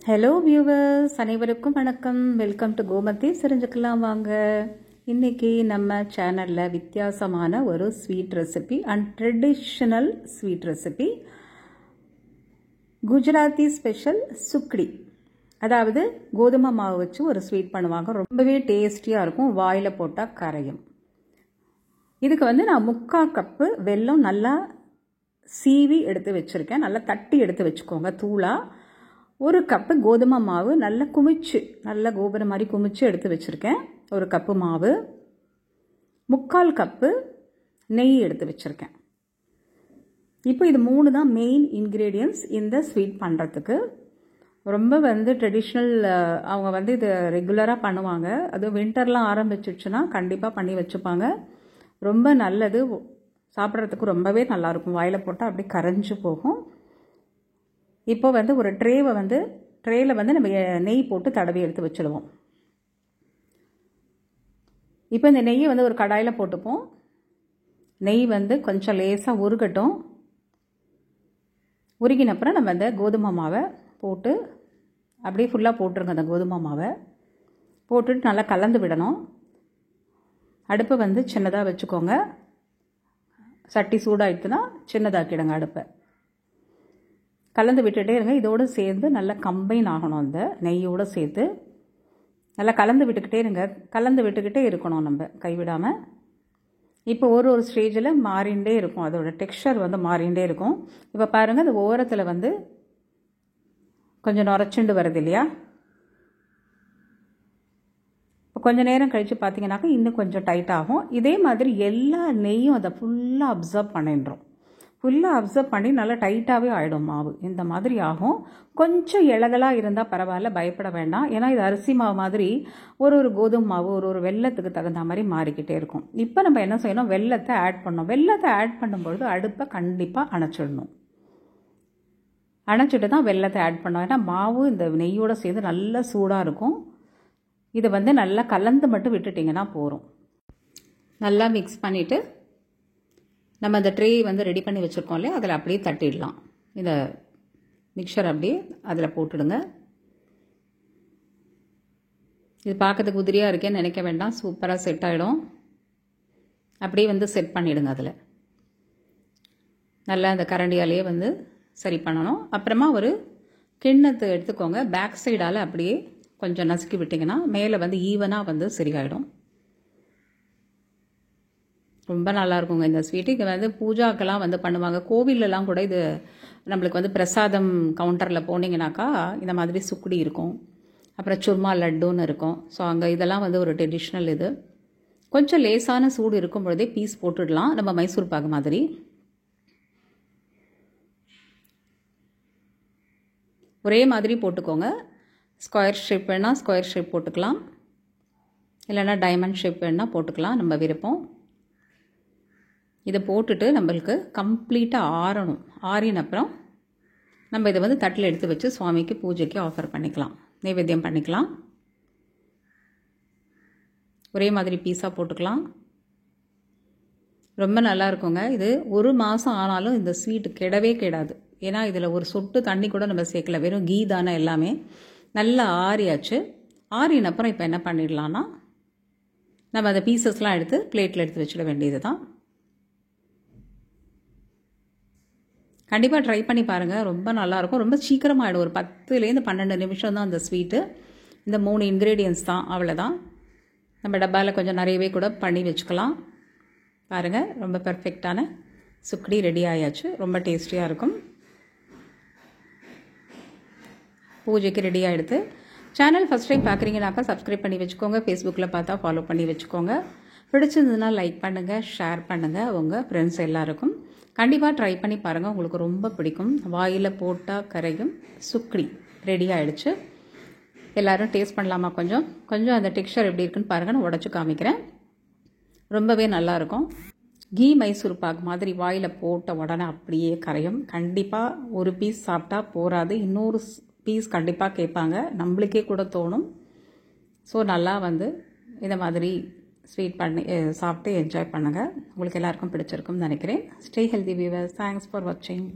Hello viewers, அனைவருக்கும் வணக்கம். Welcome to Gomathi. தெரிஞ்சுக்கலாம் வாங்க. இன்றைக்கி நம்ம சேனலில் வித்தியாசமான ஒரு sweet recipe and traditional sweet recipe, Gujarati special sukhdi. அதாவது கோதுமை மாவு வச்சு ஒரு ஸ்வீட் பண்ணுவாங்க. ரொம்பவே டேஸ்டியாக இருக்கும், வாயில் போட்டால் கரையும். இதுக்கு நான் 3/4 கப்பு வெல்லம் நல்லா சீவி எடுத்து வச்சுருக்கேன். நல்லா தட்டி எடுத்து வச்சுக்கோங்க தூளாக. 1 கப்பு கோதுமை மாவு நல்லா குமிச்சு, நல்லா கோபுரம் மாதிரி குமிச்சு எடுத்து வச்சுருக்கேன். 1 கப்பு மாவு. 3/4 கப்பு நெய் எடுத்து வச்சுருக்கேன். இப்போ இது 3 தான் மெயின் இன்க்ரீடியன்ட்ஸ் இந்த ஸ்வீட் பண்ணுறதுக்கு. ரொம்ப ட்ரெடிஷ்னல். அவங்க இது ரெகுலராக பண்ணுவாங்க. அதுவும் வின்டர்லாம் ஆரம்பிச்சிடுச்சுன்னா கண்டிப்பாக பண்ணி வச்சுப்பாங்க. ரொம்ப நல்லது, சாப்பிட்றதுக்கு ரொம்பவே நல்லாயிருக்கும். வாயில் போட்டால் அப்படியே கரைஞ்சு போகும். இப்போ ஒரு ட்ரேயில் நம்ம நெய் போட்டு தடவி எடுத்து வச்சுடுவோம். இப்போ இந்த நெய்யை ஒரு கடாயில் போட்டுப்போம். நெய் கொஞ்சம் லேசாக உருகட்டும். உருகினப்புறம் நம்ம அந்த கோதுமை மாவை போட்டு அப்படியே ஃபுல்லாக போட்டுருங்க. அந்த கோதுமை மாவை போட்டுட்டு நல்லா கலந்து விடணும். அடுப்பை சின்னதாக வச்சுக்கோங்க. சட்டி சூடாகிடுச்சுன்னா சின்னதாக்கிடுங்க அடுப்பை. கலந்து விட்டுட்டே இருங்க. இதோடு சேர்ந்து நல்லா கம்பைன் ஆகணும். அந்த நெய்யோடு சேர்த்து நல்லா கலந்து விட்டுக்கிட்டே இருக்கணும், நம்ம கைவிடாமல். இப்போ ஒரு ஸ்டேஜில் மாறிண்டே இருக்கும். அதோட டெக்ஸ்சர் மாறிண்டே இருக்கும். இப்போ பாருங்கள், அது ஓரத்தில் கொஞ்சம் நுரைச்சுண்டு வருது இல்லையா? இப்போ கொஞ்சம் நேரம் கழித்து பார்த்தீங்கன்னாக்கா இன்னும் கொஞ்சம் டைட் ஆகும். இதே மாதிரி எல்லா நெய்யும் அதை ஃபுல்லாக அப்சர்வ் பண்ணிடுறோம். ஃபுல்லாக அப்சர்வ் பண்ணி நல்லா டைட்டாகவே ஆகிடும் மாவு. இந்த மாதிரி ஆகும். கொஞ்சம் இலகலாக இருந்தால் பரவாயில்ல, பயப்பட வேண்டாம். ஏன்னா இது அரிசி மாவு மாதிரி ஒரு கோதுமை மாவு ஒரு வெல்லத்துக்கு தகுந்த மாதிரி மாறிக்கிட்டே இருக்கும். இப்போ நம்ம என்ன செய்யணும், வெல்லத்தை ஆட் பண்ணணும். வெல்லத்தை ஆட் பண்ணும்பொழுது அடுப்பை கண்டிப்பாக அணைச்சிடணும். அணைச்சிட்டு தான் வெல்லத்தை ஆட் பண்ணோம். ஏன்னா மாவு இந்த நெய்யோடு சேர்ந்து நல்லா சூடாக இருக்கும். இதை நல்லா கலந்து மட்டும் விட்டுட்டிங்கன்னா போதும். நல்லா மிக்ஸ் பண்ணிவிட்டு நம்ம அந்த ட்ரே ரெடி பண்ணி வச்சுருக்கோம் இல்லையா, அதில் அப்படியே தட்டிடலாம். இந்த மிக்சர் அப்படியே அதில் போட்டுடுங்க. இது பார்க்கறதுக்கு உதிரியாக இருக்கேன்னு நினைக்க வேண்டாம், சூப்பராக செட் ஆகிடும். அப்படியே செட் பண்ணிவிடுங்க. அதில் நல்லா அந்த கரண்டியாலேயே சரி பண்ணணும். அப்புறமா ஒரு கிண்ணத்தை எடுத்துக்கோங்க. பேக் சைடால் அப்படியே கொஞ்சம் நசுக்கி விட்டிங்கன்னா மேலே ஈவனாக சரியாயிடும். ரொம்ப நல்லாயிருக்குங்க இந்த ஸ்வீட்டு. இது பூஜாக்கெல்லாம் பண்ணுவாங்க. கோவிலெலாம் கூட இது நம்மளுக்கு பிரசாதம் கவுண்டரில் போனீங்கன்னாக்கா இந்த மாதிரி சுக்குடி இருக்கும். அப்புறம் சுர்மா லட்டுன்னு இருக்கும். ஸோ அங்கே இதெல்லாம் ஒரு ட்ரெடிஷ்னல். இது கொஞ்சம் லேசான சூடு இருக்கும் பொழுதே பீஸ் போட்டுடலாம், நம்ம மைசூர் பாகு மாதிரி. ஒரே மாதிரி போட்டுக்கோங்க. ஸ்கொயர் ஷேப் வேணால் ஸ்கொயர் ஷேப் போட்டுக்கலாம், இல்லைன்னா டைமண்ட் ஷேப் வேணால் போட்டுக்கலாம், நம்ம விருப்பம். இதை போட்டுட்டு நம்மளுக்கு கம்ப்ளீட்டாக ஆறணும். ஆறின அப்புறம் நம்ம இதை தட்டில் எடுத்து வச்சு சுவாமிக்கு பூஜைக்கு ஆஃபர் பண்ணிக்கலாம், நைவேத்தியம் பண்ணிக்கலாம். ஒரே மாதிரி பீஸாக போட்டுக்கலாம். ரொம்ப நல்லா இருக்குங்க. இது 1 மாதம் ஆனாலும் இந்த ஸ்வீட்டு கெடவே கெடாது. ஏன்னா இதில் ஒரு சொட்டு தண்ணி கூட நம்ம சேர்க்கல, வெறும் கீ தானே எல்லாமே. நல்லா ஆறியாச்சு. ஆறின அப்புறம் இப்போ என்ன பண்ணிடலான்னா, நம்ம அந்த பீசஸ்லாம் எடுத்து பிளேட்டில் எடுத்து வச்சிட வேண்டியது தான். கண்டிப்பாக ட்ரை பண்ணி பாருங்கள், ரொம்ப நல்லாயிருக்கும். ரொம்ப சீக்கிரமாக ஆகிடும். ஒரு 10லேருந்து 12 நிமிஷம் தான் அந்த ஸ்வீட்டு. இந்த 3 இன்க்ரீடியன்ஸ் தான், அவ்வளோதான். நம்ம டப்பாவில் கொஞ்சம் நிறையவே கூட பண்ணி வச்சுக்கலாம். பாருங்கள், ரொம்ப பர்ஃபெக்டான சுக்டி ரெடி ஆயாச்சு. ரொம்ப டேஸ்டியாக இருக்கும். பூஜைக்கு ரெடி ஆகிடுது. சேனல் ஃபஸ்ட் டைம் பார்க்குறீங்கனாக்கா சப்ஸ்கிரைப் பண்ணி வச்சுக்கோங்க. ஃபேஸ்புக்கில் பார்த்தா ஃபாலோ பண்ணி வச்சுக்கோங்க. பிடிச்சிருந்ததுன்னா லைக் பண்ணுங்கள், ஷேர் பண்ணுங்கள் உங்கள் ஃப்ரெண்ட்ஸ் எல்லாருக்கும். கண்டிப்பாக ட்ரை பண்ணி பாருங்கள், உங்களுக்கு ரொம்ப பிடிக்கும். வாயில் போட்டால் கரையும் சுக்டி ரெடி ஆகிடுச்சு. எல்லோரும் டேஸ்ட் பண்ணலாமா? கொஞ்சம் அந்த டெக்ஸ்சர் எப்படி இருக்குன்னு பாருங்கள். நான் உடச்சி காமிக்கிறேன். ரொம்பவே நல்லாயிருக்கும். கீ மைசூர் பாக் மாதிரி வாயில் போட்ட உடனே அப்படியே கரையும். கண்டிப்பாக ஒரு பீஸ் சாப்பிட்டா போராது, இன்னொரு பீஸ் கண்டிப்பாக கேட்பாங்க, நம்மளுக்கே கூட தோணும். ஸோ நல்லா இந்த மாதிரி ஸ்வீட் பண்ணி சாப்பிட்டு என்ஜாய் பண்ணுங்கள். உங்களுக்கு எல்லாருக்கும் பிடிச்சிருக்கும்னு நினைக்கிறேன். Stay healthy viewers. Thanks for வாட்சிங்.